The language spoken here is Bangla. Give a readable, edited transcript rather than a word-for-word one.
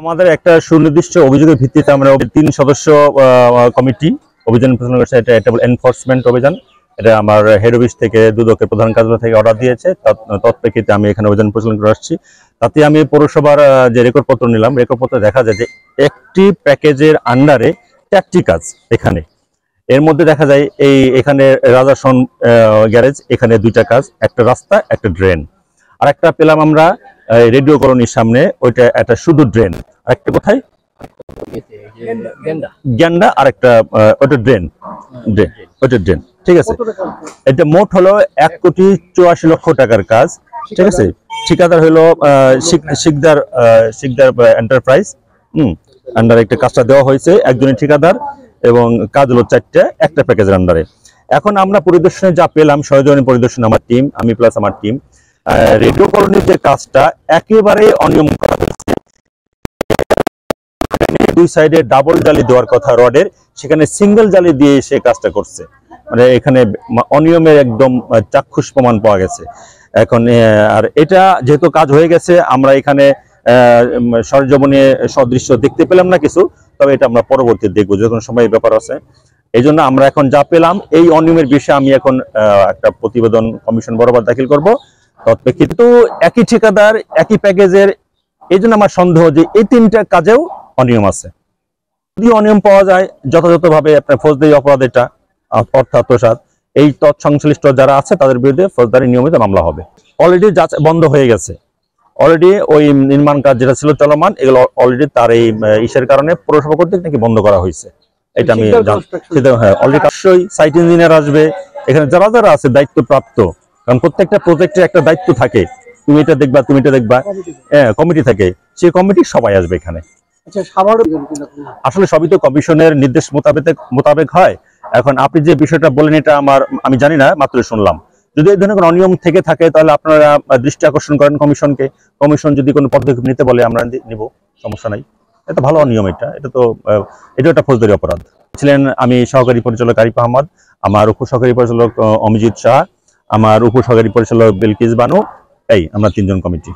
আমাদের একটা সুনির্দিষ্ট অভিযোগের ভিত্তিতে আমরা 3 সদস্য কমিটি অভিযান পরিচালনা করছে। এটা এনফোর্সমেন্ট অভিযান। এটা আমার হেড অফিস থেকে দুদকের প্রধান কার্যালয় থেকে অর্ডার দিয়েছে। তৎপ্রেক্ষিতে আমি এখানে অভিযান পরিচালনা করে আসছি। তাতে আমি পৌরসভার যে রেকর্ডপত্র নিলাম, রেকর্ডপত্রে দেখা যায় যে একটি প্যাকেজের আন্ডারে 4টি কাজ এখানে। এর মধ্যে দেখা যায় এখানে রাজাসন গ্যারেজ, এখানে 2টা কাজ, একটা রাস্তা, একটা ড্রেন। আর একটা পেলাম আমরা রেডিও কলোনির সামনে, ওইটা একটা শুধু ড্রেন। আরেকটা কোথায় গ্যান্ডা, আর একটা ওইটা ড্রেন, ওইটা ড্রেন। ঠিক আছে, এটা মোট হলো 1,84,00,000 টাকার কাজ। ঠিক আছে, ঠিকাদার হলো শিকদার এন্টারপ্রাইজ। আন্ডারে একটা কাজটা দেওয়া হয়েছে, একজনের ঠিকাদার, এবং কাজ হলো 4টা, একটা প্যাকেজের আন্ডারে। এখন আমরা পরিদর্শনে যা পেলাম, সহযোগী পরিদর্শন আমার টিম, আমি প্লাস আমার টিম, রেডিও কলোনির যে কাজটা একেবারে অনিয়ম করা হয়েছে। 2 সাইডে ডাবল জালি দেওয়ার কথা রডের, সেখানে সিঙ্গেল জালি দিয়ে সে কাজটা করছে। মানে এখানে অনিয়মের একদম চাক্ষুষ প্রমাণ পাওয়া গেছে। এখন আর এটা যেহেতু কাজ হয়ে গেছে, আমরা এখানে সরজমিনে সদৃশ্য দেখতে পেলাম না কিছু, তবে এটা আমরা পরবর্তী দেখবো, যে কোনো সময় ব্যাপার আছে। এই জন্য আমরা এখন যা পেলাম এই অনিয়মের বিষয়ে আমি এখন একটা প্রতিবেদন কমিশন বরাবর দাখিল করব। তৎপ্রেক্ষিতে একই ঠিকাদার, একই প্যাকেজের, এই জন্য আমার সন্দেহ যে এই 3টা কাজেও অনিয়ম আছে। যদি অনিয়ম পাওয়া যায়, যথাযথভাবে আপনার ফৌজদারি অপরাধ, এটা অর্থ আত্মসাৎ, এই তৎসংশ্লিষ্ট যারা আছে তাদের বিরুদ্ধে ফৌজদারি নিয়মিত মামলা হবে। অলরেডি বন্ধ হয়ে গেছে। অলরেডি ওই নির্মাণ কাজ যেটা ছিল চলমান, এগুলো অলরেডি তার এই ইসের কারণে পৌরসভা কর্তৃক নাকি বন্ধ করা হয়েছে। এটা আমি হ্যাঁ, অলরেডি অবশ্যই সাইট ইঞ্জিনিয়ার আসবে, এখানে যারা যারা আছে দায়িত্বপ্রাপ্ত, কারণ প্রত্যেকটা প্রজেক্টের একটা দায়িত্ব থাকে, তুমি এটা দেখবা, তুমি এটা দেখবা, কমিটি থাকে, সেই কমিটি সবাই আসবে এখানে। আসলে সবই তো কমিশনের নির্দেশ মোতাবেক হয়। এখন আপনি যে বিষয়টা বলেন, এটা আমি জানি না, মাত্র শুনলাম। যদি এই ধরনের কোনো অনিয়ম থেকে থাকে, তাহলে আপনারা দৃষ্টি আকর্ষণ করেন কমিশনকে। কমিশন যদি কোনো পদক্ষেপ নিতে বলে, আমরা নিব, সমস্যা নাই। এটা ভালো অনিয়ম, এটা একটা ফৌজদারি অপরাধ। ছিলেন আমি সহকারী পরিচালক আরিফ আহমদ, আমার উপসহকারী পরিচালক অমিজিৎ শাহ, আমার উপসহকারী পরিচালক বিলকিস বানু, আমরা 3 জন কমিটি।